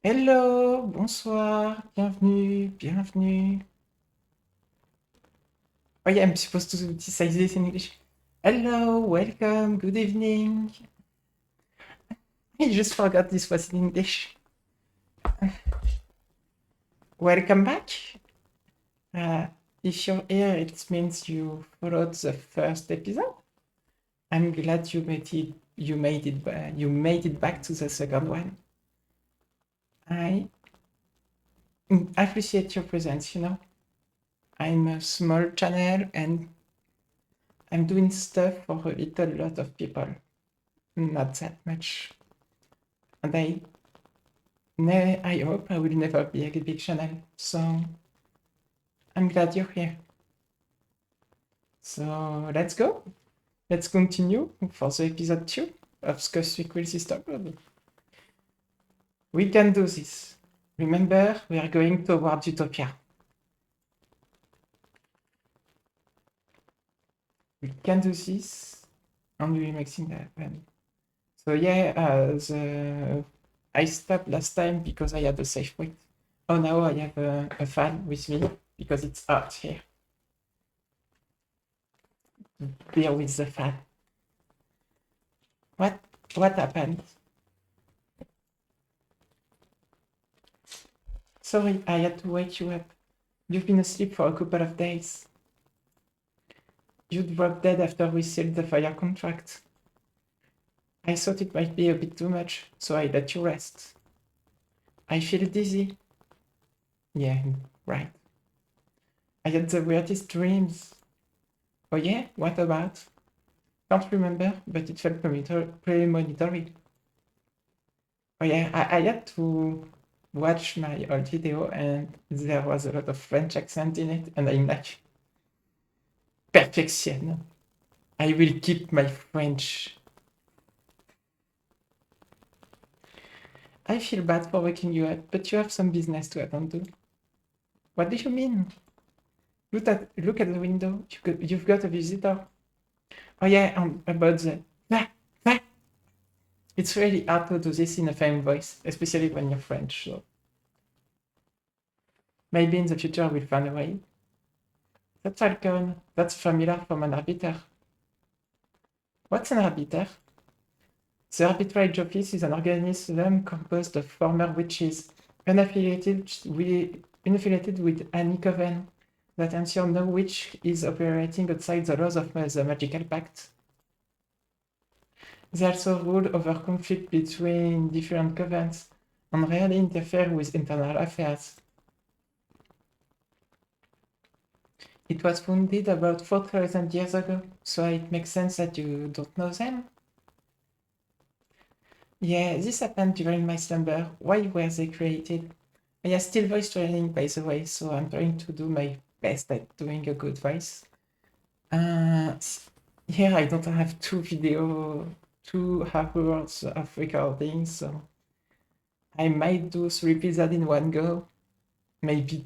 Hello, bonsoir, bienvenue, bienvenue. Oh yeah, I'm supposed to say this in English. Hello, welcome, good evening. I just forgot this was in English. Welcome back. Uh, if you're here, it means you followed the first episode. I'm glad you made it. You made it back to the second one. I appreciate your presence. I'm a small channel and I'm doing stuff for a little lot of people. Not that much. And I hope I will never be a big channel. So I'm glad you're here. So let's go. Let's continue for the episode 2 of Cosmic Wheel Sisterhood. We can do this. Remember, we are going towards Utopia. We can do this, and we will make things happen. So yeah, I stopped last time because I had a safe point. Oh, now I have a fan with me because it's hot here. Deal with the fan. What happened? Sorry, I had to wake you up. You've been asleep for a couple of days. You dropped dead after we sealed the fire contract. I thought it might be a bit too much, so I let you rest. I feel dizzy. Yeah, right. I had the weirdest dreams. Oh yeah? What about? Can't remember, but it felt premonitory. Oh yeah, I had to watch my old video and there was a lot of French accent in it, and I'm like, perfection. I will keep my French. I feel bad for waking you up, but you have some business to attend to. What do you mean? Look at the window. You've got a visitor. Oh yeah, about the... Ah, ah. It's really hard to do this in a fame voice, especially when you're French. So maybe in the future we'll find a way. That falcon, that's familiar from an arbiter. What's an arbiter? The arbitrage office is an organism composed of former witches, unaffiliated with any coven, that ensure no witch is operating outside the laws of the magical pact. They also rule over conflict between different covens and rarely interfere with internal affairs. It was founded about 4,000 years ago, so it makes sense that you don't know them. Yeah, this happened during my slumber. Why were they created? I am still voice training, by the way, so I'm trying to do my best at doing a good voice. Here I don't have 2 hours of recording, so I might do 3 episodes in one go. Maybe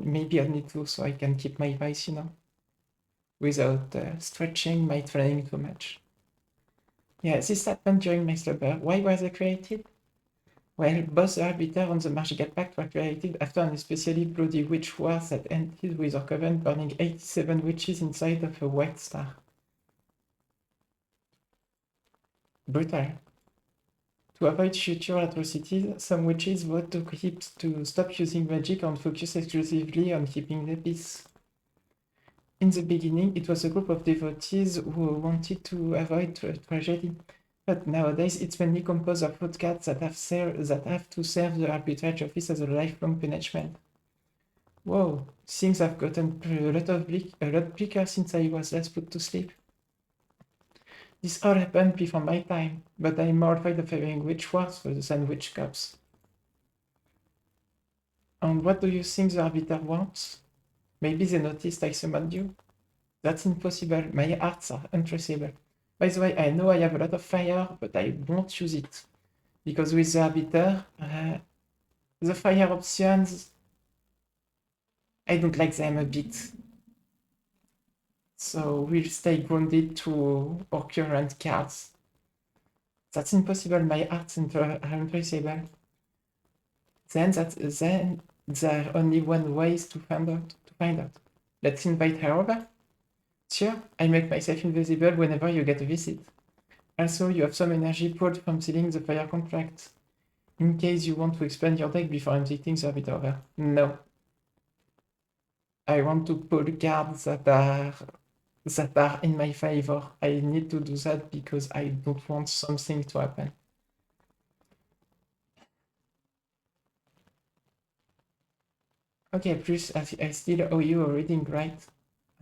maybe only 2, so I can keep my voice, without stretching my training too much. Yeah, this happened during my slumber. Why were they created? Well, both the Arbiter and the Magical Pact were created after an especially bloody witch war that ended with our coven burning 87 witches inside of a white star. Brutal. To avoid future atrocities, some witches vote to stop using magic and focus exclusively on keeping the peace. In the beginning, it was a group of devotees who wanted to avoid tragedy. But nowadays, it's mainly composed of outcasts that have to serve the arbitrage office as a lifelong punishment. Whoa, things have gotten a lot bleaker since I was last put to sleep. This all happened before my time, but I'm more afraid of having witch wars than witch cops. And what do you think the arbiter wants? Maybe they noticed I summoned you? That's impossible. My arts are untraceable. By the way, I know I have a lot of fire, but I won't use it. Because with the arbiter, the fire options, I don't like them a bit. So we'll stay grounded to our current cards. That's impossible. My arts are untraceable. Then there are only one way to find out. Let's invite her over. Sure, I make myself invisible whenever you get a visit. Also, you have some energy pulled from sealing the fire contract. In case you want to expand your deck before injecting the bit over. No. I want to pull cards that are in my favor. I need to do that because I don't want something to happen. Okay, plus I still owe you a reading, right?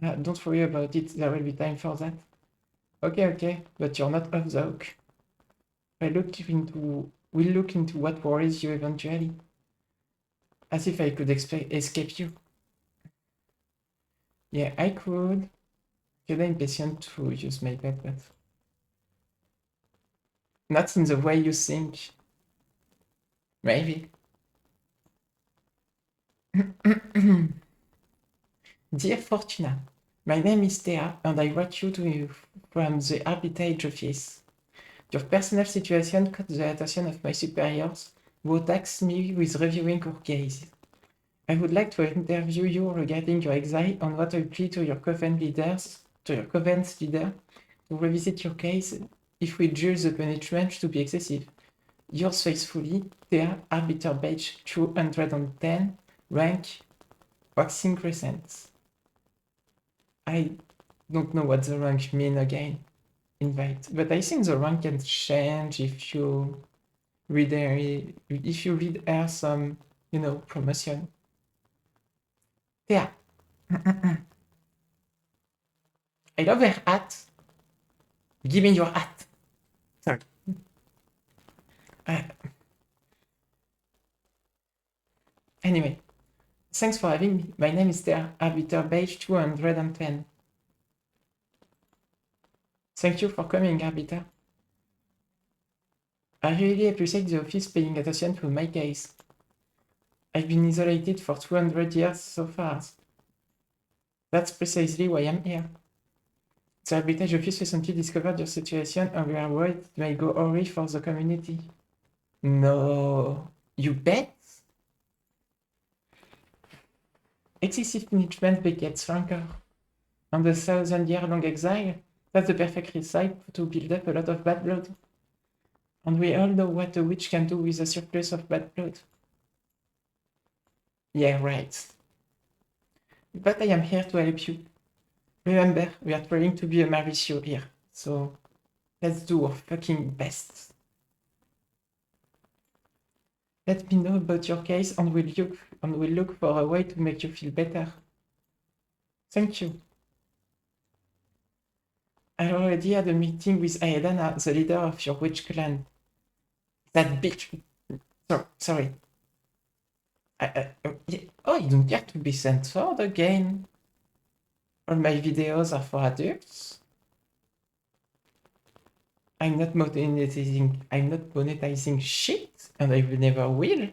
Don't worry about it, there will be time for that. Okay, but you're not off the hook. We'll look into what worries you eventually. As if I could escape you. Yeah, I could. Kinda impatient to use my pet, but not in the way you think. Maybe. Dear Fortuna, my name is Thea, and I write you from the arbitrage office. Your personal situation caught the attention of my superiors, who tasked me with reviewing your case. I would like to interview you regarding your exile on what I plead to your covenant's leader, to revisit your case if we judge the punishment to be excessive. Yours faithfully, Thea, Arbiter Badge 210, rank Waxing Crescent. I don't know what the rank mean again. Invite, but I think the rank can change if you read her some, promotion. Yeah. I love her hat. Give me your hat. Sorry. Anyway, thanks for having me. My name is Thea, Arbiter Badge 210. Thank you for coming, Arbiter. I really appreciate the office paying attention to my case. I've been isolated for 200 years so far. That's precisely why I'm here. The Arbitrage Office recently discovered your situation and we are worried it may go awry for the community. No. You bet? Excessive punishment begets rancor. And the 1,000-year-long exile, that's the perfect recipe to build up a lot of bad blood. And we all know what a witch can do with a surplus of bad blood. Yeah, right. But I am here to help you. Remember, we are trying to be a Mauricio here, so let's do our fucking best. Let me know about your case and we'll look for a way to make you feel better. Thank you. I already had a meeting with Aedana, the leader of your witch clan. That bitch. Sorry. Oh, you don't get to be censored again. All my videos are for adults. I'm not monetizing shit, and I never will.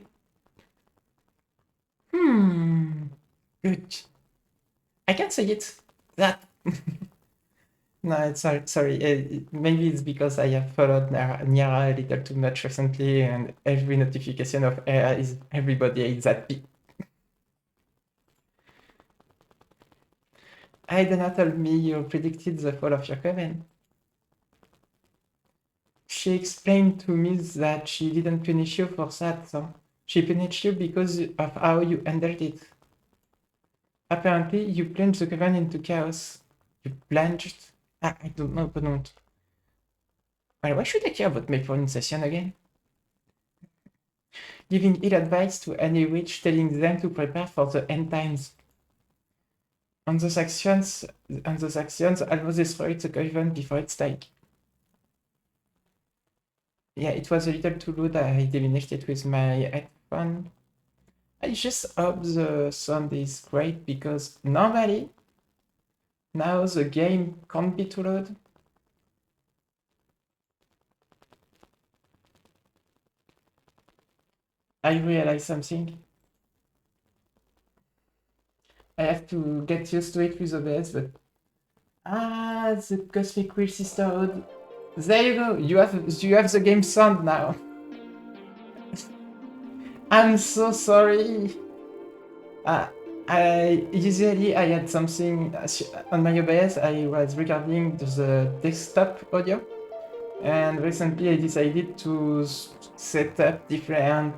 Good. I can't say it. That. No, it's sorry. Maybe it's because I have followed Niara a little too much recently, and every notification of her is everybody hates that bitch. Aidana told me you predicted the fall of your coven. She explained to me that she didn't punish you for that, though. She punished you because of how you handled it. Apparently, you plunged the coven into chaos. You plunged? I don't know, but not. Well, why should I care about my pronunciation again? Giving ill advice to any witch, telling them to prepare for the end times. And those actions almost destroyed the coven before its died. Yeah, it was a little too loud. I diminished it with my headphone. I just hope the sound is great because normally now the game can't be too loud. I realized something. I have to get used to it with OBS, but the Cosmic Wheel Sisterhood. There you go. You have the game sound now. I'm so sorry. I usually I had something on my OBS. I was recording the desktop audio, and recently I decided to set up different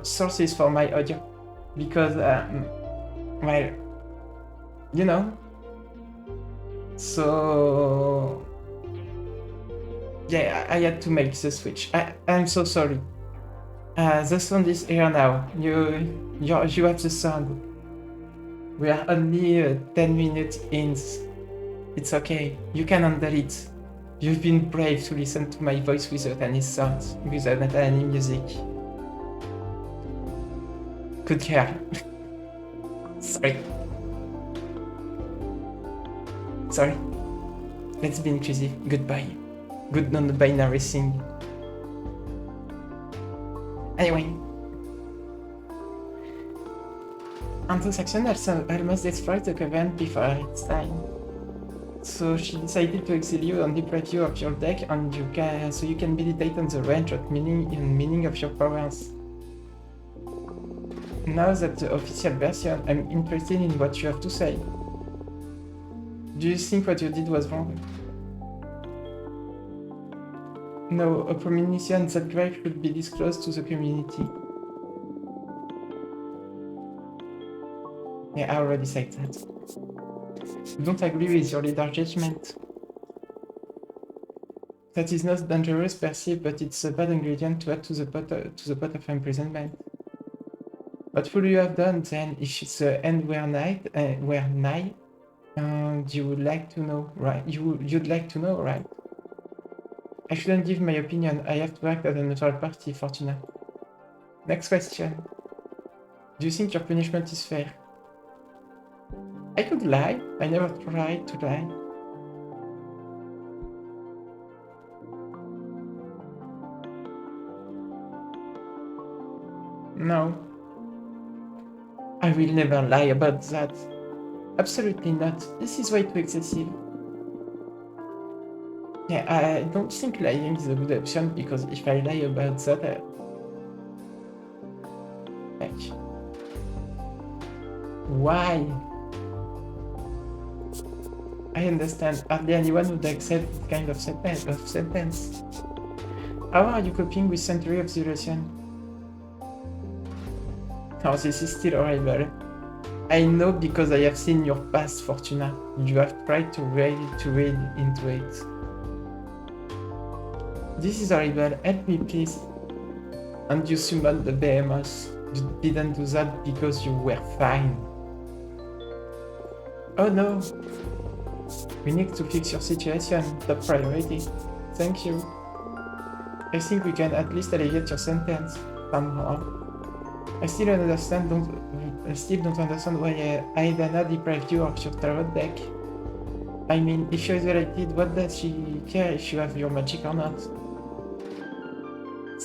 sources for my audio because well, you know, so yeah, I had to make the switch. I'm so sorry. The sound is here now. You have the sound. We are only 10 minutes in. It's okay. You can handle it. You've been brave to listen to my voice without any sound, without any music. Good girl. Sorry. Sorry. Let's be inclusive. Goodbye. Good non-binary thing. Anyway. Anglo-Saxon almost destroyed the Covenant before its time. So she decided to exile you and deprive you of your deck, and so you can meditate on the range of meaning of your powers. Now that the official version, I'm interested in what you have to say. Do you think what you did was wrong? No, a premonition that grave should be disclosed to the community. Yeah, I already said that. Don't agree with your leader's judgment. That is not dangerous per se, but it's a bad ingredient to add to the pot of imprisonment. What would you have done then if it's the end were nigh? You would like to know, right? You'd like to know, right? I shouldn't give my opinion. I have to act as a neutral party, Fortuna. Next question. Do you think your punishment is fair? I could lie. I never tried to lie. No. I will never lie about that. Absolutely not. This is way too excessive. Yeah, I don't think lying is a good option, because if I lie about that, why? I understand. Hardly anyone would accept this kind of sentence. How are you coping with Century of Zillusion? Oh, this is still horrible. I know, because I have seen your past, Fortuna. You have tried to read into it. This is horrible. Help me, please. And you summoned the behemoth. You didn't do that because you were fine. Oh no. We need to fix your situation. Top priority. Thank you. I think we can at least alleviate your sentence somehow. I still don't understand why Aidana deprived you of your tarot deck. I mean, if you're isolated, what does she care if you have your magic or not?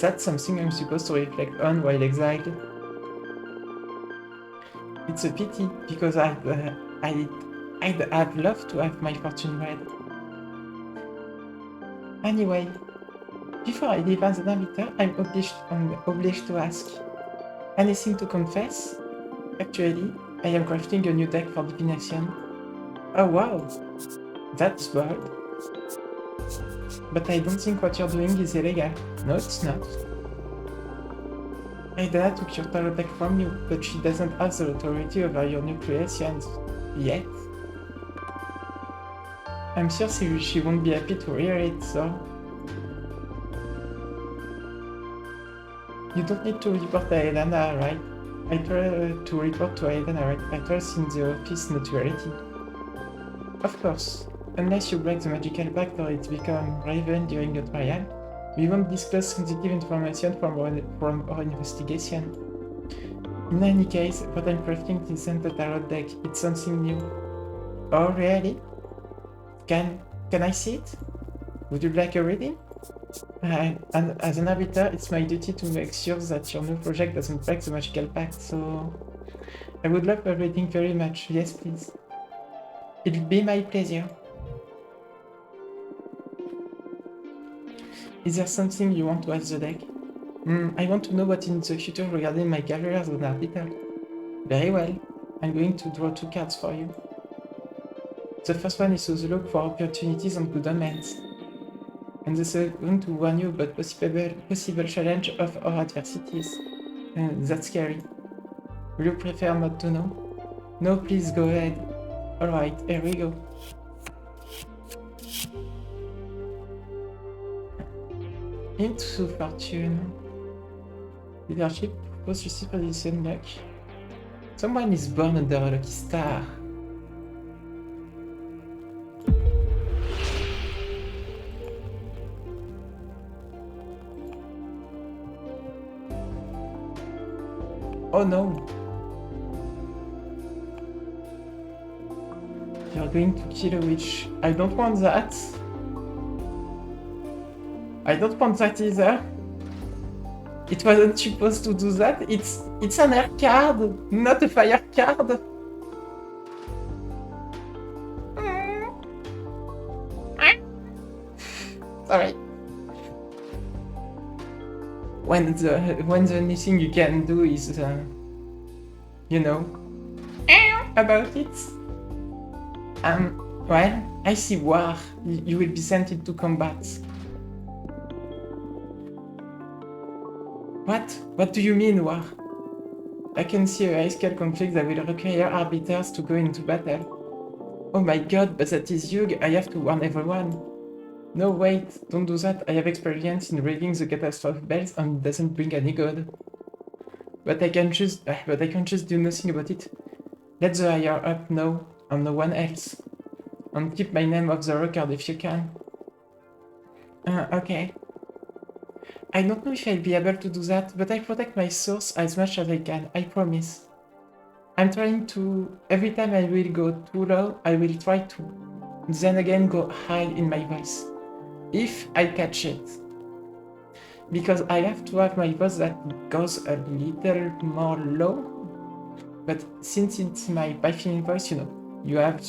That's something I'm supposed to reflect on while exiled. It's a pity, because I'd love to have my fortune read. Anyway, before I leave as an arbiter, I'm obliged to ask. Anything to confess? Actually, I am crafting a new deck for divination. Oh wow, that's bold. But I don't think what you're doing is illegal. No, it's not. Aidana took your tarot deck from you, but she doesn't have the authority over your new creations. Yet. I'm sure she won't be happy to hear it, so... You don't need to report to Aidana, right? I try to report to Aidana, right? I trust in the office neutrality. Of course. Unless you break the magical pact or it becomes relevant during your trial, we won't disclose sensitive information from our investigation. In any case, what I'm crafting isn't a tarot deck, it's something new. Oh, really? Can I see it? Would you like a reading? And as an arbiter, it's my duty to make sure that your new project doesn't break the magical pact, so... I would love a reading very much, yes please. It'll be my pleasure. Is there something you want to ask the deck? I want to know what in the future regarding my career as an arbiter. Very well. I'm going to draw 2 cards for you. The first one is to look for opportunities and good omens. And the second to warn you about possible challenge of or adversities. That's scary. Will you prefer not to know? No, please go ahead. Alright, here we go. Into fortune. Leadership, post receive position luck. Someone is born under a lucky star. Oh no! You're going to kill a witch. I don't want that. I don't want that either. It wasn't supposed to do that. It's an air card, not a fire card. Sorry. When the only thing you can do is, you know, about it. Well, I see war. You will be sent into combat. What? What do you mean, war? I can see a high-scale conflict that will require arbiters to go into battle. Oh my god, but that is huge. I have to warn everyone. No, wait, don't do that. I have experience in reading the catastrophe bells and it doesn't bring any good. But I can just do nothing about it. Let the higher up know, and no one else. And keep my name off the record if you can. Okay. I don't know if I'll be able to do that, but I protect my source as much as I can, I promise. I'm trying to... Every time I will go too low, I will try to then again go high in my voice. If I catch it. Because I have to have my voice that goes a little more low. But since it's my piping voice, you know, you have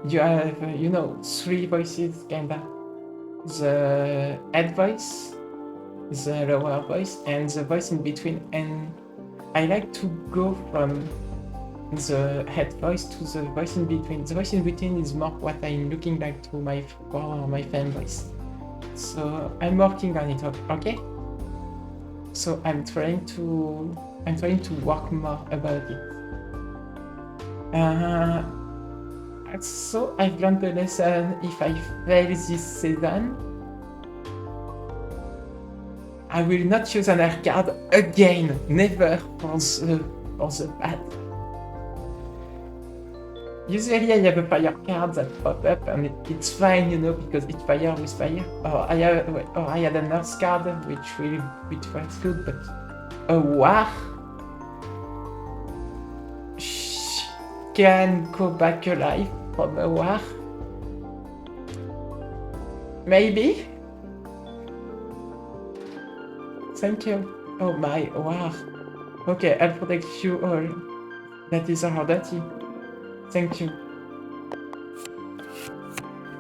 you know, 3 voices kinda. The head voice, the lower voice, and the voice in between. And I like to go from the head voice to the voice in between. The voice in between is more what I'm looking like to my fan voice. So I'm working on it, okay? So I'm trying to work more about it. So I've learned the lesson. If I fail this season, I will not use an air card again. Never for the bad. Usually I have a fire card that pop up and it's fine, you know, because it's fire with fire. Or I had an earth card which was good, but a war can go back alive from a war. Maybe. Thank you. Oh my, wow. Okay, I'll protect you all. That is our duty. Thank you.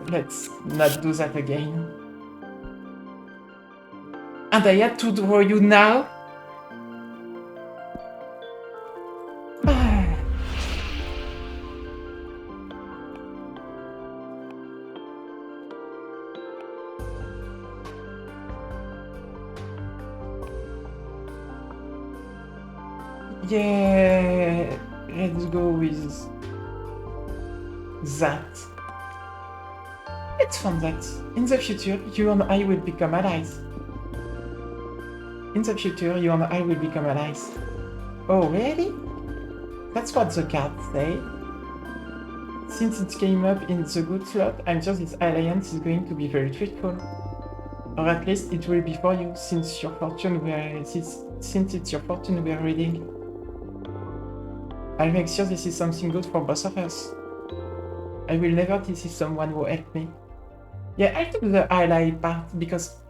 Let's not do that again. And I had to draw you now? Yeah, let's go with that. It's fun that in the future you and I will become allies. In the future you and I will become allies. Oh really? That's what the cards say. Since it came up in the good slot, I'm sure this alliance is going to be very fruitful. Or at least it will be for you, since it's your fortune we're reading. I'll make sure this is something good for both of us. I will never deceive someone who helped me. Yeah, I took the ally part because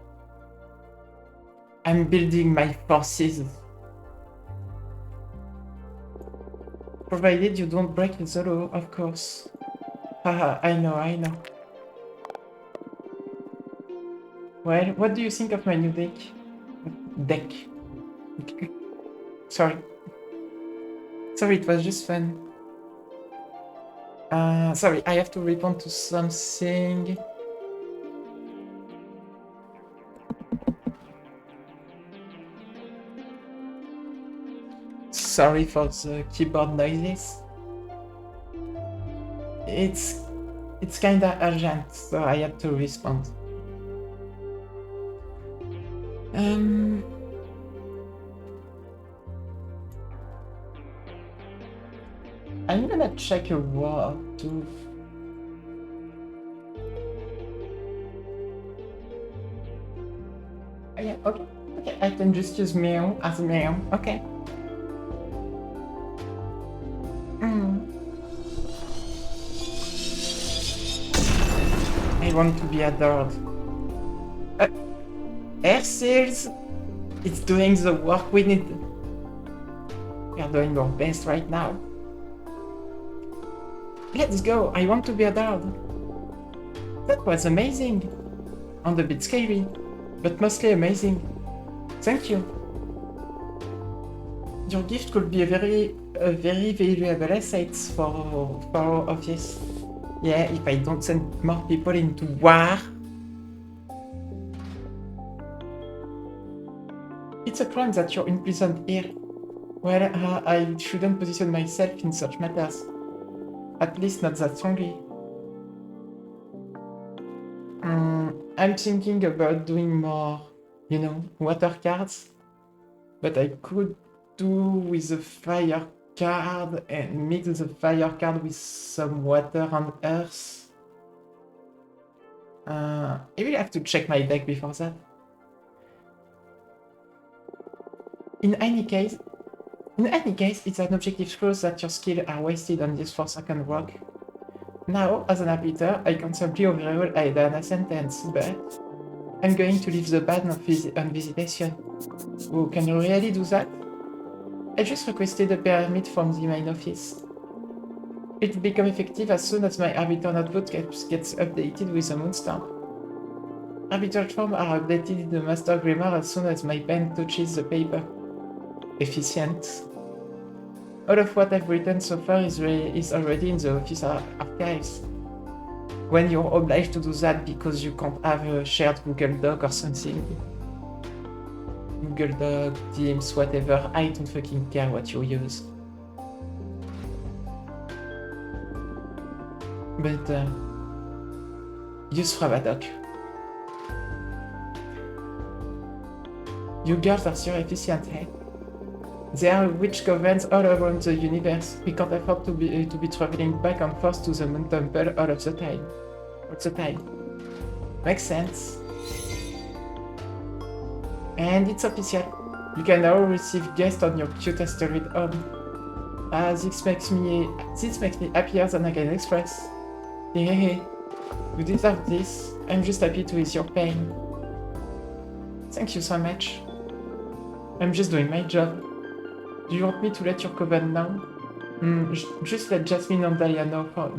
I'm building my forces. Provided you don't break the law, of course. Haha, I know. Well, what do you think of my new deck? Sorry. Sorry, it was just fun. Sorry, I have to respond to something. Sorry for the keyboard noises. It's kinda urgent, so I had to respond. I'm gonna check a wall too. Oh, yeah, okay. Okay, I can just use meow as meow. Okay. I want to be adored. Air Seals, it's doing the work we need. We are doing our best right now. Let's go, I want to be adored. That was amazing. And a bit scary, but mostly amazing. Thank you. Your gift could be a very valuable asset for our office. Yeah, if I don't send more people into war. It's a crime that you're imprisoned here. Well, I shouldn't position myself in such matters. At least not that strongly. I'm thinking about doing more, you know, water cards. But I could do with a fire card and mix the fire card with some water and earth. I will have to check my deck before that. In any case, it's an objective clause that your skills are wasted on this 4-second work. Now, as an arbiter, I can simply overrule either a sentence, but I'm going to leave the ban on visitation. Oh, can you really do that? I just requested a permit from the main office. It will become effective as soon as my arbiter notebook gets updated with a moon stamp. Arbiter forms are updated in the master grammar as soon as my pen touches the paper. Efficient. All of what I've written so far is already in the office archives. When you're obliged to do that because you can't have a shared Google Doc or something. Google Doc, Teams, whatever, I don't fucking care what you use. But, use Fravadoc. You girls are so efficient, eh? There are witch covens all around the universe. We can't afford to be traveling back and forth to the moon temple all the time. Makes sense. And it's official. You can now receive guests on your cute asteroid home. This makes me happier than I can express. Hey, you deserve this. I'm just happy to ease your pain. Thank you so much. I'm just doing my job. Do you want me to let your coven know? Just let Jasmine and Dahlia know for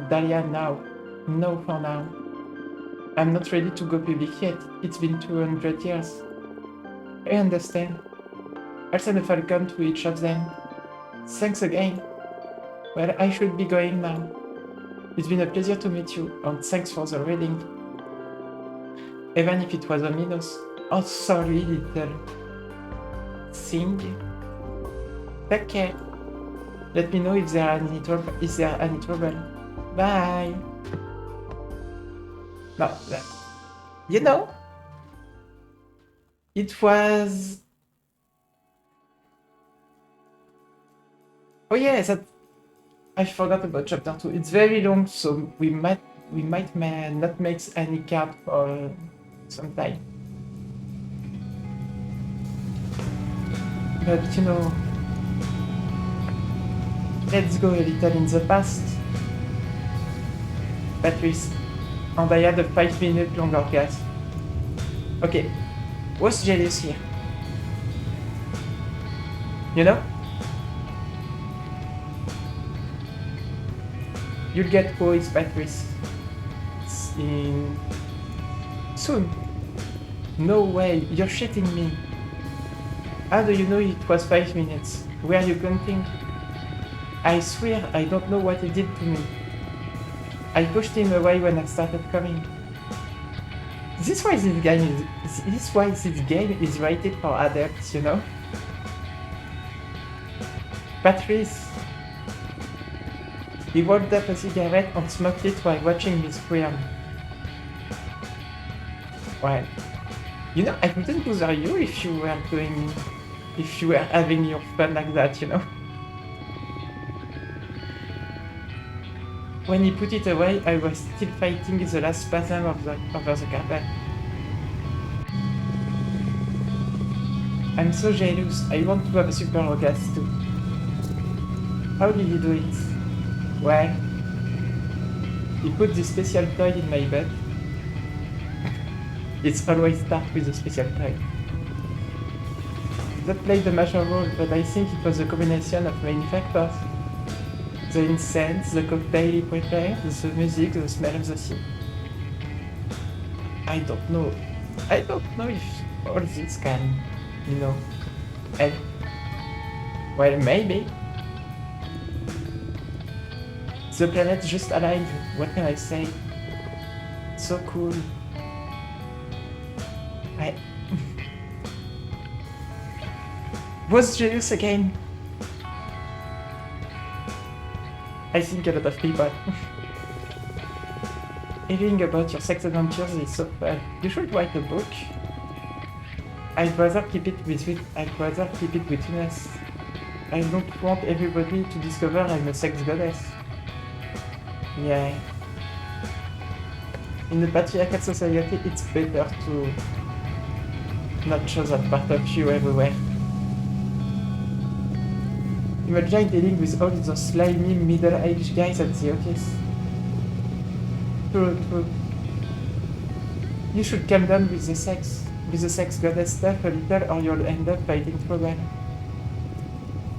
now. I'm not ready to go public yet. It's been 200 years. I understand. I'll send a falcon to each of them. Thanks again. Well, I should be going now. It's been a pleasure to meet you, and thanks for the reading. Even if it was ominous. Oh, sorry, little thing. Take care. Let me know if there are any trouble. Bye. No, you know, it was. Oh yeah, I forgot about chapter 2. It's very long, so we might not make any card for some time. But you know, let's go a little in the past. Patrice, and I had a 5-minute long orgasm. Okay, what's jealous here? You know? You'll get boys, Patrice. Soon. No way, you're shitting me. How do you know it was 5 minutes? Were you counting? I swear I don't know what he did to me. I pushed him away when I started coming. This why this game is rated for adults, you know? Patrice. He rolled up a cigarette and smoked it while watching me squirm. Well, you know, I wouldn't bother you if you were having your fun like that, you know? When he put it away, I was still fighting the last spasm over the carpet. I'm so jealous. I want to have a super orgasm too. How did he do it? Well, he put this special toy in my bed. It's always starts with a special toy. That played a major role, but I think it was a combination of many factors. The incense, the cocktail he prepared, the music, the smell of the sea. I don't know if all this can, you know, help. Well, maybe. The planet just aligned, what can I say? So cool. I was jealous again. I think a lot of people. Hearing about your sex adventures is so fun. You should write a book. I'd rather keep it between us. I don't want everybody to discover I'm a sex goddess. Yeah. In the patriarchal society, it's better to not show that part of you everywhere. Imagine dealing with all those slimy middle-aged guys at the office. True. You should calm down with the sex goddess stuff a little or you'll end up fighting trouble.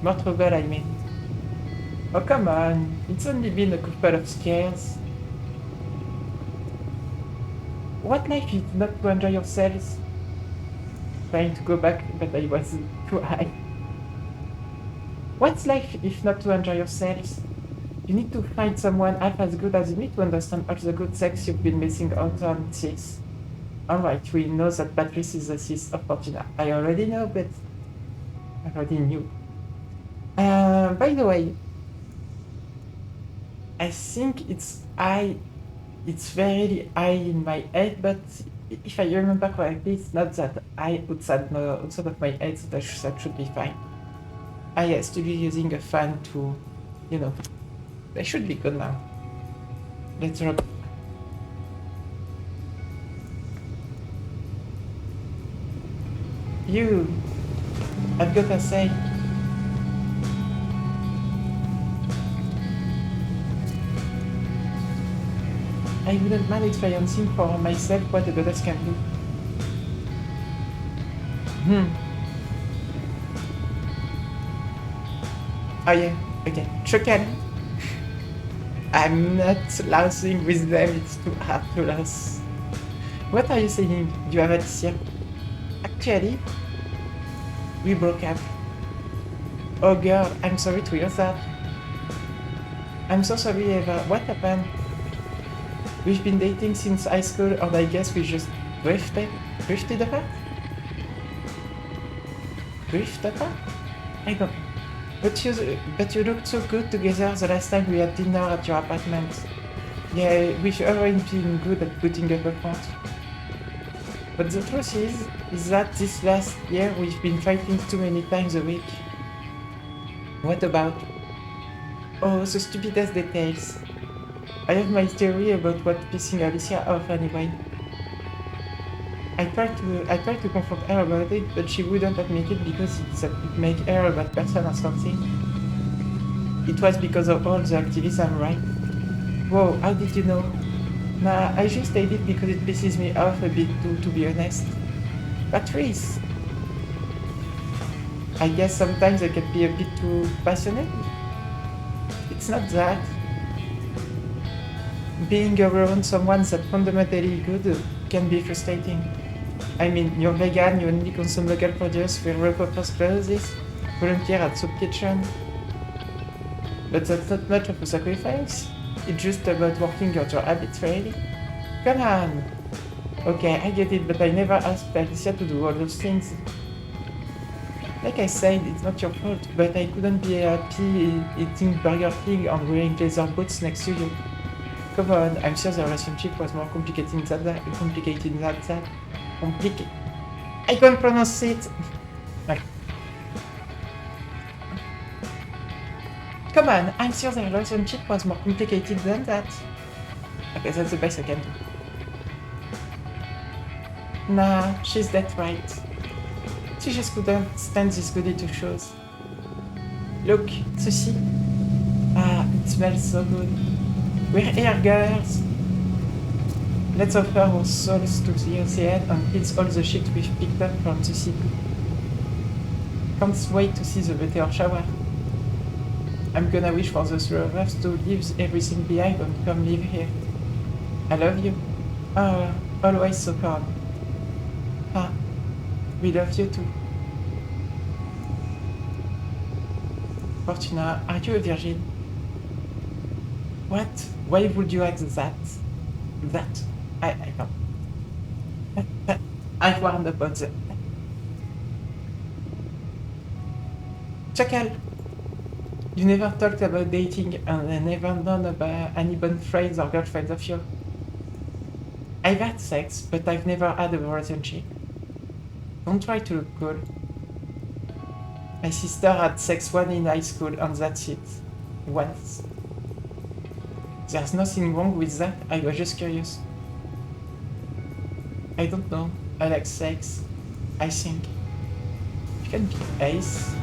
More trouble, I mean. Oh come on, it's only been a couple of scares. What life is not to enjoy yourselves? Trying to go back, but I was too high. What's life if not to enjoy yourselves? You need to find someone half as good as me to understand all the good sex you've been missing out on, sis. Alright, we know that Patrice is the sis of Fortuna. I already know, but I already knew. By the way, I think it's very high in my head, but if I remember correctly, it's not that high outside of my head, so that should be fine. I still using a fan to, you know, they should be good now. Let's drop. I've got to say, I wouldn't mind experiencing for myself what a goddess can do. Oh yeah, okay. Chicken. I'm not lousing with them, it's too hard to louse. What are you saying? You have Alicia? Actually, we broke up. Oh girl, I'm sorry to hear that. I'm so sorry, Eva. What happened? We've been dating since high school, and I guess we just drifted apart? Drift apart? I don't know. But you looked so good together the last time we had dinner at your apartment. Yeah, we've always been good at putting up a front. But the truth is that this last year we've been fighting too many times a week. What about? Oh, the stupidest details. I have my theory about what pissing Alicia off anyway. I tried to confront her about it, but she wouldn't admit it because it made her a bad person or something. It was because of all the activism, right? Whoa, how did you know? Nah, I just did it because it pisses me off a bit too, to be honest. Patrice! I guess sometimes I can be a bit too passionate. It's not that. Being around someone that's fundamentally good can be frustrating. I mean, you're vegan, you only consume local produce, wear repurposed clothes, volunteer at soup kitchen. But that's not much of a sacrifice. It's just about working out your habits, really. Come on! Okay, I get it, but I never asked Alicia to do all those things. Like I said, it's not your fault, but I couldn't be happy eating Burger King and wearing leather boots next to you. Come on, I'm sure the relationship was more complicated than that. I can't pronounce it! Like, come on, I'm sure the relationship was more complicated than that. Okay, that's the best I can do. Nah, she's that right. She just couldn't stand these goody two shows. Look, ceci. Ah, it smells so good. We're here, girls. Let's offer our souls to the ocean and kill all the shit we've picked up from the sea. Can't wait to see the meteor shower. I'm gonna wish for the three of us to leave everything behind and come live here. I love you. Oh, always so calm. Ah, we love you too. Fortuna, are you a virgin? What? Why would you ask that? That? I can't. I warned about that. Chacal! You never talked about dating and I never known about any boyfriends or girlfriends of yours. I've had sex, but I've never had a relationship. Don't try to look cool. My sister had sex once in high school and that's it. Once. There's nothing wrong with that, I was just curious. I don't know, I like sex, I think. You can be ace.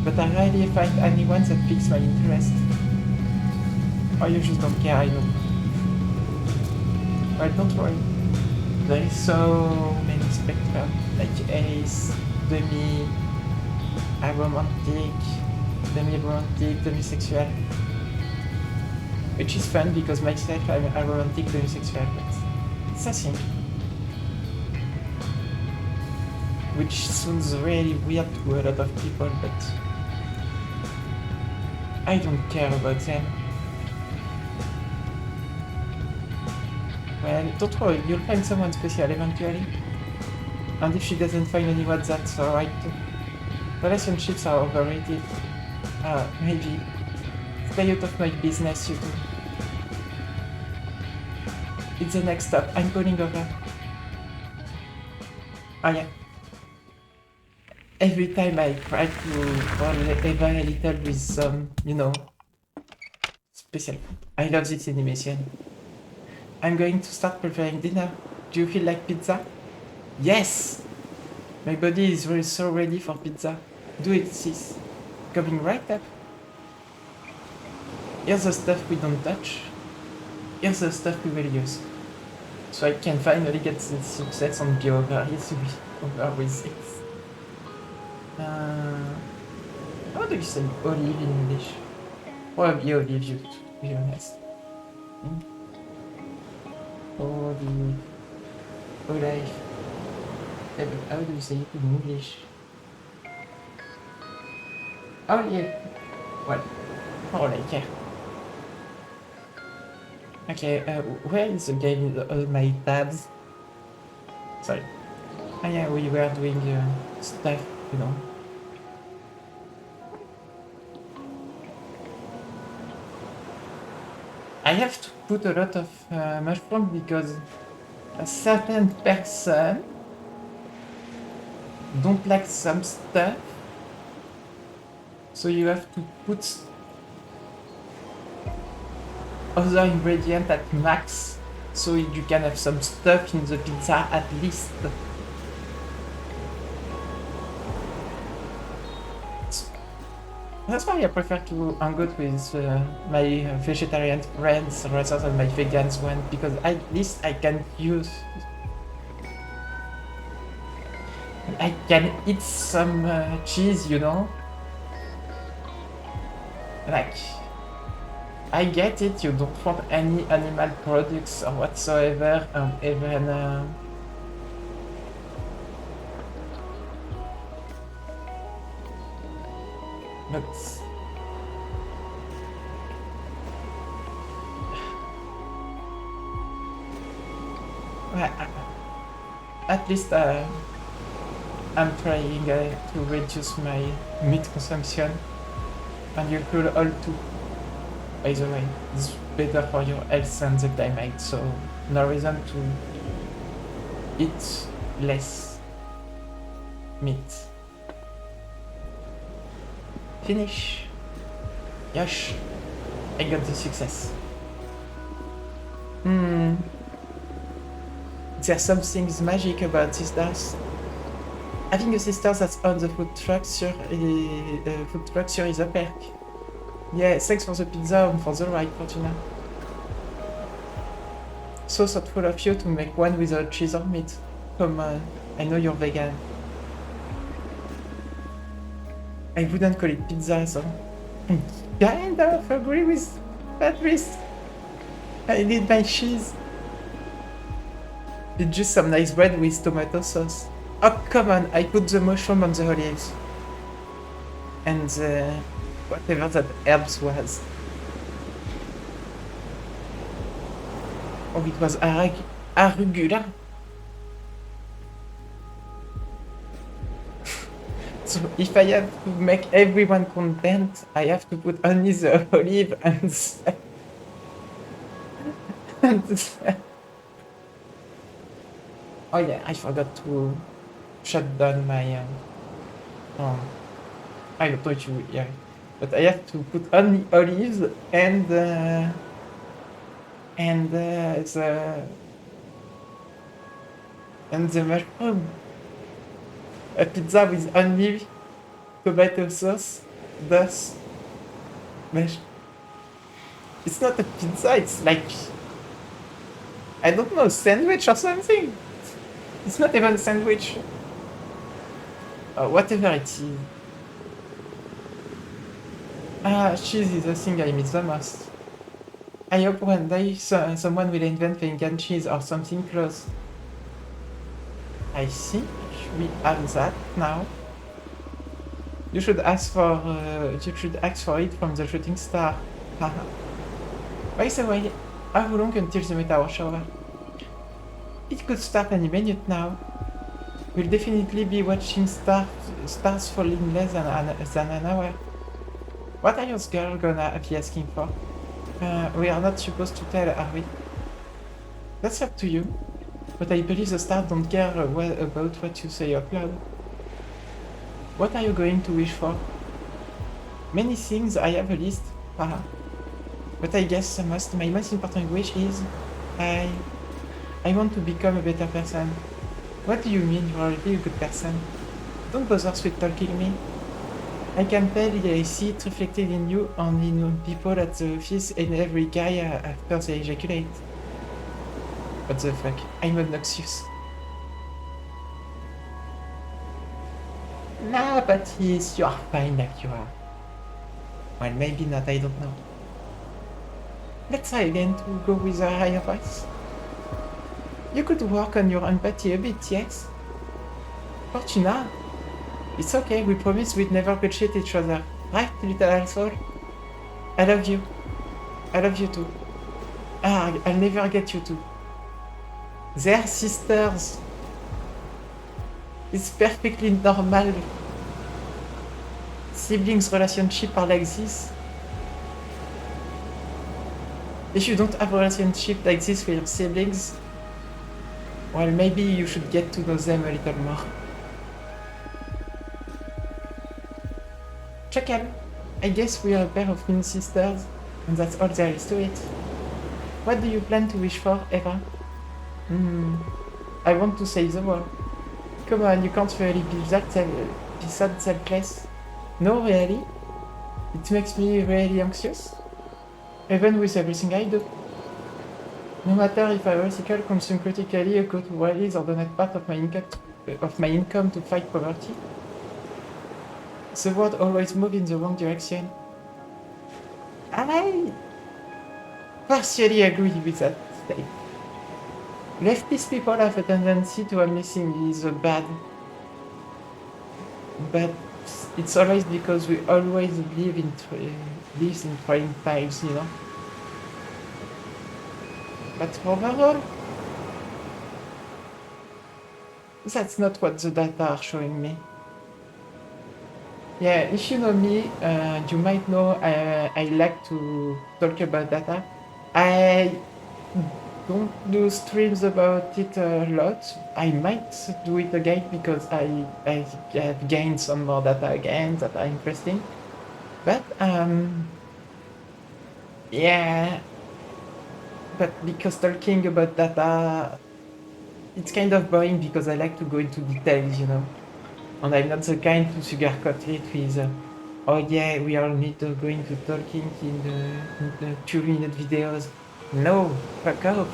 But I rarely find anyone that piques my interest. Or you just don't care, I know. Well, don't worry. There is so many spectrum, like ace, demi, aromantic, demi-romantic, demisexual. Which is fun because myself I'm aromantic demisexual, but it's a thing. Which sounds really weird to a lot of people, but I don't care about them. Well, don't worry, you'll find someone special eventually. And if she doesn't find anyone, that's alright too. Relationships are overrated. Maybe. Stay out of my business, you two. It's the next stop. I'm calling over. Oh yeah. Every time I try to Eva a little with some, you know, special. I love this animation. I'm going to start preparing dinner. Do you feel like pizza? Yes! My body is really so ready for pizza. Do it, sis. Coming right up. Here's the stuff we don't touch. Here's the stuff we will use. So I can finally get the success and be over with it. How do you say olive in English? Probably olive, to be honest. Olive. Olive. Yeah, but how do you say it in English? Olive. Well, all I care. Okay, where is the game with all my tabs? Sorry. Ah yeah, we were doing stuff, you know. I have to put a lot of mushroom because a certain person don't like some stuff, so you have to put other ingredient at max so you can have some stuff in the pizza at least. That's why I prefer to hang out with my vegetarian friends rather than my vegan one, because at least I can eat some cheese, you know? Like, I get it, you don't want any animal products or whatsoever, and even but well, at least I'm trying to reduce my meat consumption, and you could all too. By the way, it's better for your health and the climate, so no reason to eat less meat. Finish. Yes, I got the success. There's something magic about sisters. Having a sister that's on the food truck sure is a perk. Yeah, thanks for the pizza and for the ride, Fortuna. So thoughtful of you to make one without cheese or meat. Come on, I know you're vegan. I wouldn't call it pizza, so I kind of agree with Patrice. I need my cheese. It's just some nice bread with tomato sauce. Oh, come on, I put the mushroom on the olives. And whatever that herbs was. Oh, it was arugula. So if I have to make everyone content, I have to put only the olive and oh yeah, I forgot to shut down my I don't know if you hear it, but I have to put only olives and the mushroom. A pizza with only tomato sauce, thus mesh. It's not a pizza, it's like, I don't know, sandwich or something. It's not even a sandwich. Whatever it is. Cheese is the thing I miss the most. I hope one day someone will invent vegan cheese or something close. I think we have that now. You should ask for it from the shooting star. By the way, how long until the meteor shower? It could start any minute now. We'll definitely be watching stars fall in less than an hour. What are your girl gonna be asking for? We are not supposed to tell, are we? That's up to you. But I believe the stars don't care about what you say out loud. What are you going to wish for? Many things, I have a list. But I guess my most important wish is I want to become a better person. What do you mean you're already a good person? Don't bother sweet talking me. I can tell I see it reflected in you and in people at the office and every guy after they ejaculate. What the fuck? I'm obnoxious. Nah, but yes, you are fine like you are. Well, maybe not, I don't know. Let's try again to go with a higher voice. You could work on your empathy a bit, yes? Fortuna? It's okay, we promised we'd never bullshit each other. Right, little asshole? I love you. I love you too. I'll never get you too. They're sisters. It's perfectly normal. Siblings relationship are like this. If you don't have a relationship like this with your siblings, well, maybe you should get to know them a little more. Chacal, I guess we are a pair of twin sisters, and that's all there is to it. What do you plan to wish for, Eva? I want to save the world. Come on, you can't really be that selfless. No, really? It makes me really anxious. Even with everything I do. No matter if I recycle, consume critically, or go to rallies, or donate part of my income to fight poverty. The world always moves in the wrong direction. partially agree with that statement. Leftist people have a tendency to everything is bad, but it's always because we always live in trying times, you know. But overall, that's not what the data are showing me. Yeah, if you know me, you might know I like to talk about data. I don't do streams about it a lot. I might do it again because I have gained some more data again that are interesting. But yeah, but because talking about data, it's kind of boring because I like to go into details, you know. And I'm not the kind to sugarcoat it with, oh yeah, we all need to go into talking in the 2-minute videos. No, fuck off.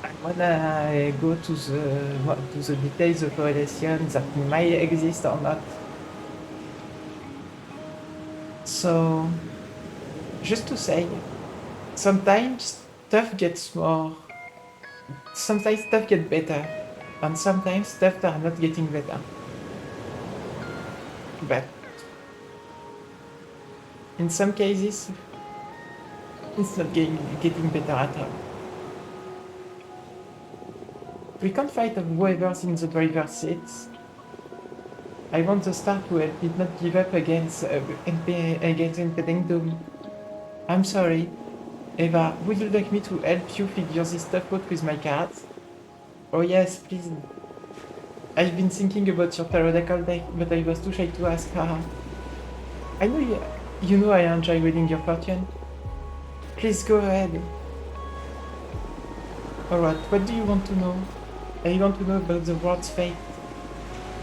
I wanna go to the details of correlations that might exist or not. So, just to say, sometimes stuff gets sometimes stuff gets better, and sometimes stuff are not getting better. But in some cases, it's not getting better at all. We can't fight whoever's in the driver's seats. I want the star to help it not give up against impending doom. I'm sorry. Eva, would you like me to help you figure this stuff out with my cards? Oh yes, please. I've been thinking about your tarot deck all day, but I was too shy to ask. Haha. I know you know I enjoy reading your fortune. Please go ahead. Alright, what do you want to know? I want to know about the world's fate.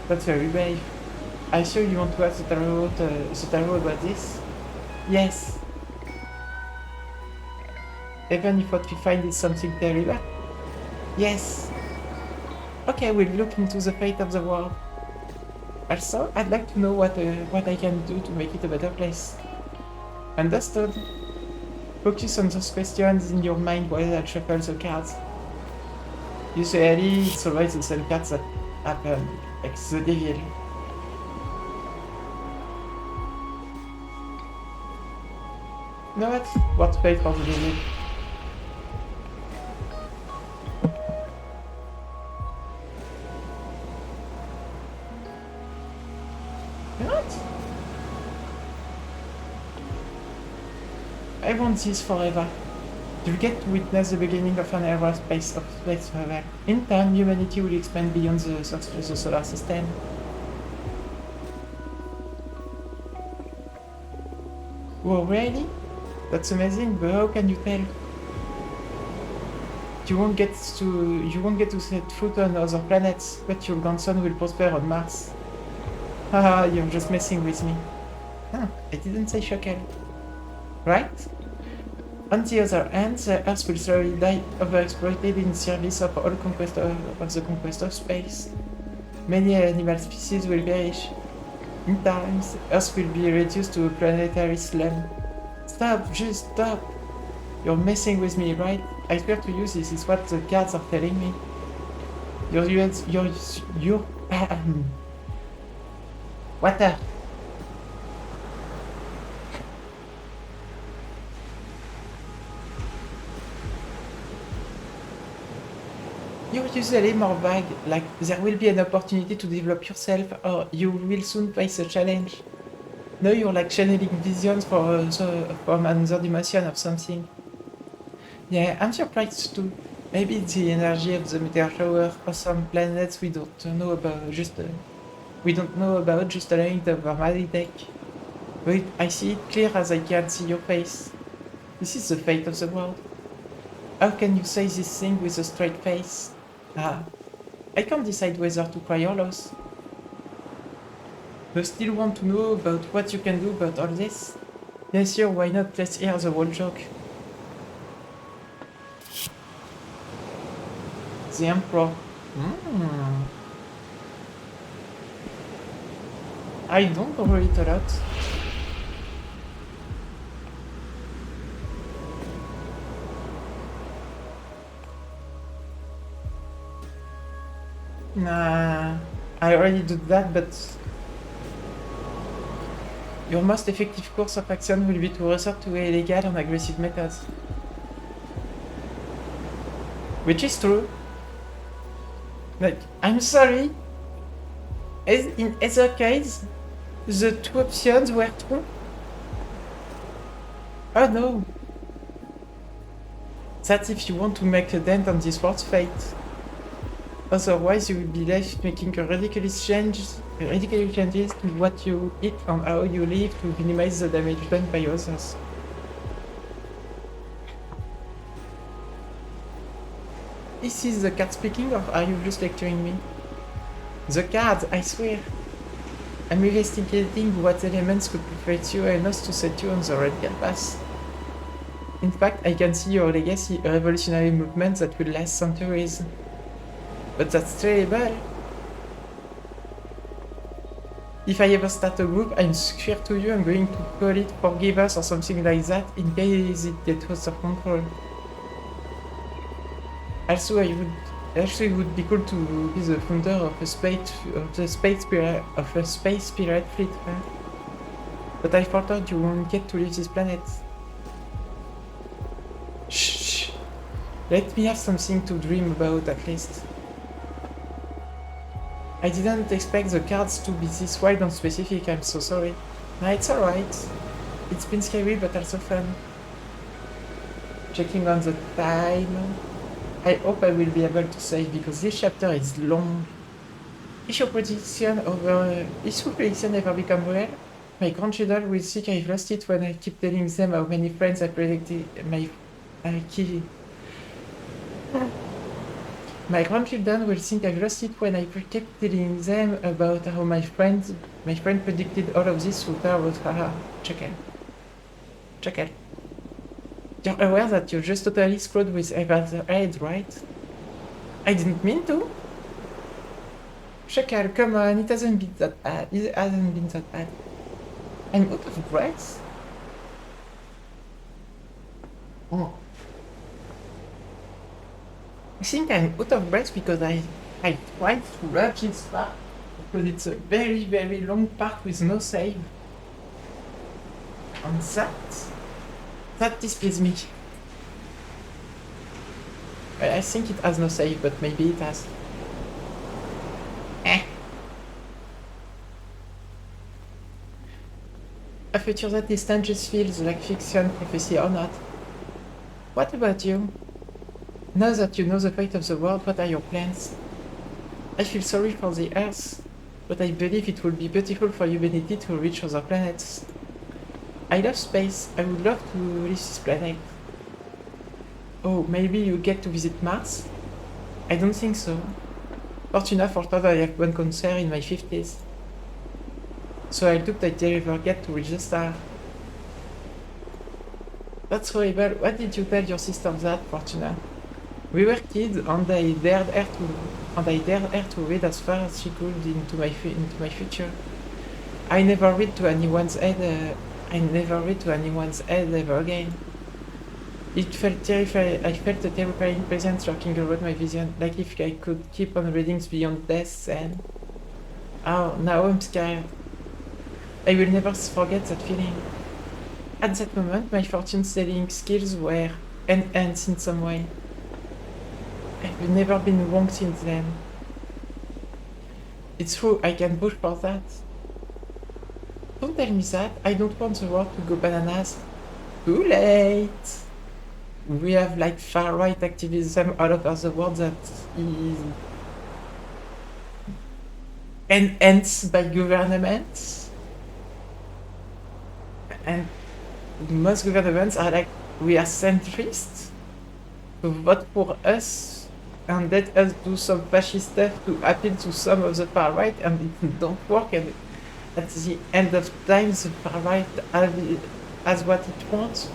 That's very brave. Are you sure you want to ask the tarot about this? Yes. Even if what we find is something terrible? Yes. Okay, we'll look into the fate of the world. Also, I'd like to know what I can do to make it a better place. Understood. Focus on those questions in your mind while I shuffle the cards. Usually, it's always the same cards that happen, like the devil. You know what? What's fate for the devil? What? I want this forever. You get to witness the beginning of an era of space travel. In time, humanity will expand beyond the solar system. Whoa, really? That's amazing, but how can you tell? You won't get to set foot on other planets, but your grandson will prosper on Mars. Haha, you're just messing with me. Huh, I didn't say shocker. Right? On the other hand, the Earth will slowly die overexploited in service of all the conquest of space. Many animal species will perish. In time, Earth will be reduced to a planetary slum. Stop, just stop! You're messing with me, right? I swear to you, this is what the cards are telling me. You're what the? You're usually more vague, like there will be an opportunity to develop yourself, or you will soon face a challenge. No, you're like channeling visions from another dimension of something. Yeah, I'm surprised too. Maybe it's the energy of the meteor shower or some planets we don't know about, just allowing the Vermali deck. Wait, I see it clear as I can see your face. This is the fate of the world. How can you say this thing with a straight face? Ah, I can't decide whether to cry or loss. Do you still want to know about what you can do about all this? Yes, sure, why not? Let's hear the whole joke. The Emperor. I don't read a lot. Nah, I already did that, but your most effective course of action will be to resort to illegal and aggressive methods. Which is true. Like, I'm sorry. In either case, the two options were true. Oh no. That's if you want to make a dent on this world's fate. Otherwise, you will be left making ridiculous changes to what you eat and how you live to minimize the damage done by others. Is this the card speaking, or are you just lecturing me? The cards, I swear. I'm investigating what elements could prevent you enough to set you on the radical path. In fact, I can see your legacy, a revolutionary movement that will last centuries. But that's terrible. If I ever start a group, I'm swear to you I'm going to call it Forgive Us or something like that in case it gets out of control. Also, it would be cool to be the founder of a space pirate fleet. But I thought you won't get to leave this planet. Shh. Let me have something to dream about at least. I didn't expect the cards to be this wild and specific, I'm so sorry. Nah, it's alright. It's been scary but also fun. Checking on the time. I hope I will be able to save because this chapter is long. Is your prediction ever become real? My grandchildren will think I've lost it when I keep telling them how many friends I predicted My grandchildren will think I've lost it when I keep telling them about how my friend predicted all of this through tarot. Haha, check it. You're aware that you're just totally screwed with either head, right? I didn't mean to. Shakal, come on, it hasn't been that bad. I'm out of breath. Oh. I think I'm out of breath because I tried to rush this part because it's a very, very long part with no save. And that displeases me. I think it has no save, but maybe it has. A future that distant just feels like fiction, prophecy or not. What about you? Now that you know the fate of the world, what are your plans? I feel sorry for the Earth, but I believe it will be beautiful for humanity to reach other planets. I love space. I would love to leave this planet. Oh, maybe you get to visit Mars? I don't think so. Fortuna foretold I have one cancer in my 50s. So I doubt I ever get to reach the star. That's horrible. What did you tell your sister that, Fortuna? We were kids, and I dared her to read as far as she could into my future. I never read to anyone's head ever again. It felt terrifying. I felt a terrifying presence lurking around my vision, like if I could keep on reading beyond death. And now I'm scared. I will never forget that feeling. At that moment, my fortune-telling skills were enhanced in some way. I've never been wrong since then. It's true, I can push for that. Don't tell me that. I don't want the world to go bananas. Too late! We have like far-right activism all over the world that is enhanced by governments. And most governments are like, we are centrist, so vote for us and let us do some fascist stuff to appeal to some of the far right, and it don't work, and at the end of time the far right has what it wants.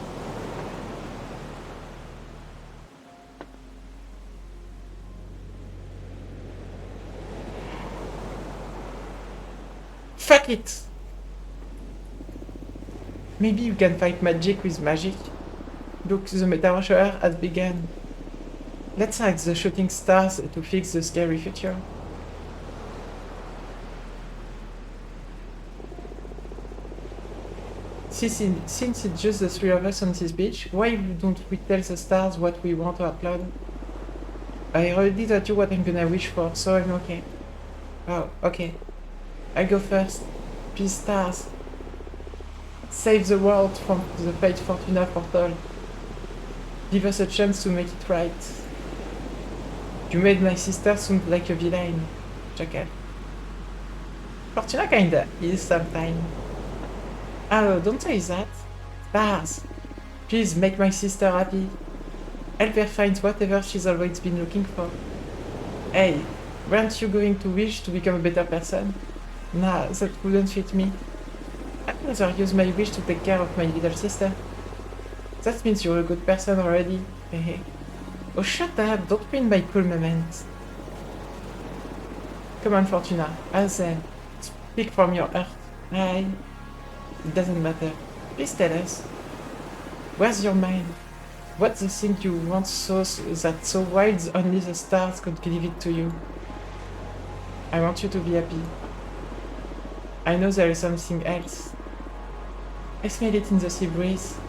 Fuck it! Maybe you can fight magic with magic. Look, the meteor shower has begun. Let's ask the shooting stars to fix the scary future. Since it's just the three of us on this beach, why don't we tell the stars what we want out loud? I already told you what I'm gonna wish for, so I'm okay. Oh, okay. I go first. Please, stars. Save the world from the Fate Fortuna portal. Give us a chance to make it right. You made my sister sound like a villain. Jackal. Fortuna kinda is sometime. Oh, don't say that. Stars. Please make my sister happy. Help her find whatever she's always been looking for. Hey, weren't you going to wish to become a better person? Nah, that wouldn't fit me. I'd rather use my wish to take care of my little sister. That means you're a good person already. Hehe. Oh, shut up, don't ruin my cool moments. Come on, Fortuna, Hazel. Speak from your heart. Hi. It doesn't matter. Please tell us. Where's your mind? What's the thing you want that's so wild only the stars could give it to you? I want you to be happy. I know there is something else. I smell it in the sea breeze.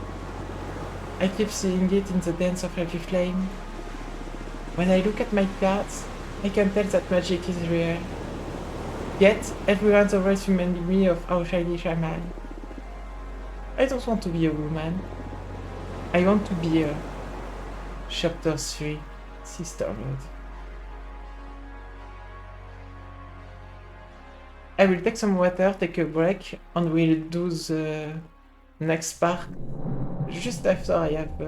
I keep seeing it in the dance of every flame. When I look at my cards, I can tell that magic is real. Yet, everyone's always reminding me of how childish am I. I don't want to be a woman. I want to be a... Chapter 3, Sisterhood. I will take some water, take a break, and we'll do the next part just after I have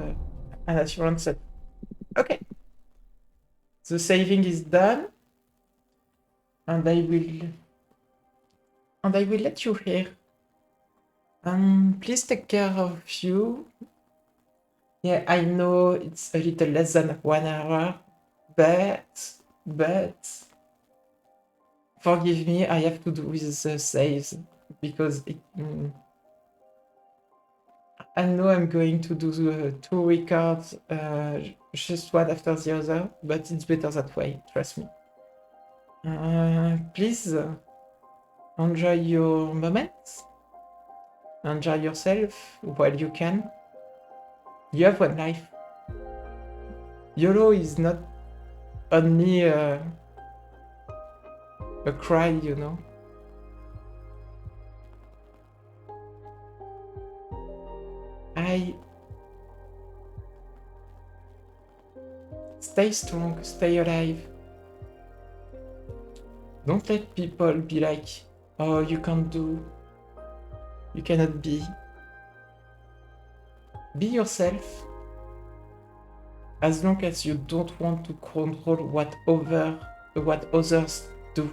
an assurance that... Okay. The saving is done. And I will let you here. Please take care of you. Yeah, I know it's a little less than 1 hour, but forgive me, I have to do with the saves because I know I'm going to do the 2 records just one after the other, but it's better that way, trust me. Please enjoy your moments. Enjoy yourself while you can. You have one life. YOLO is not only a cry, you know. Stay strong, stay alive. Don't let people be like, oh, you can't do, you cannot be. Be yourself. As long as you don't want to control what others do.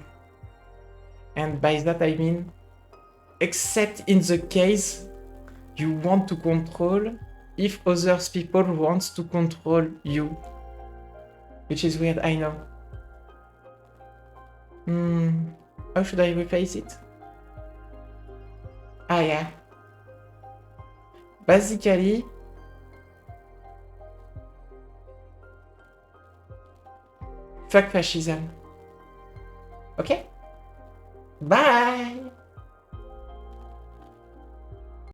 And by that I mean, except in the case you want to control if other people want to control you. Which is weird, I know. How should I replace it? Ah yeah. Basically, fuck fascism. Okay? Bye!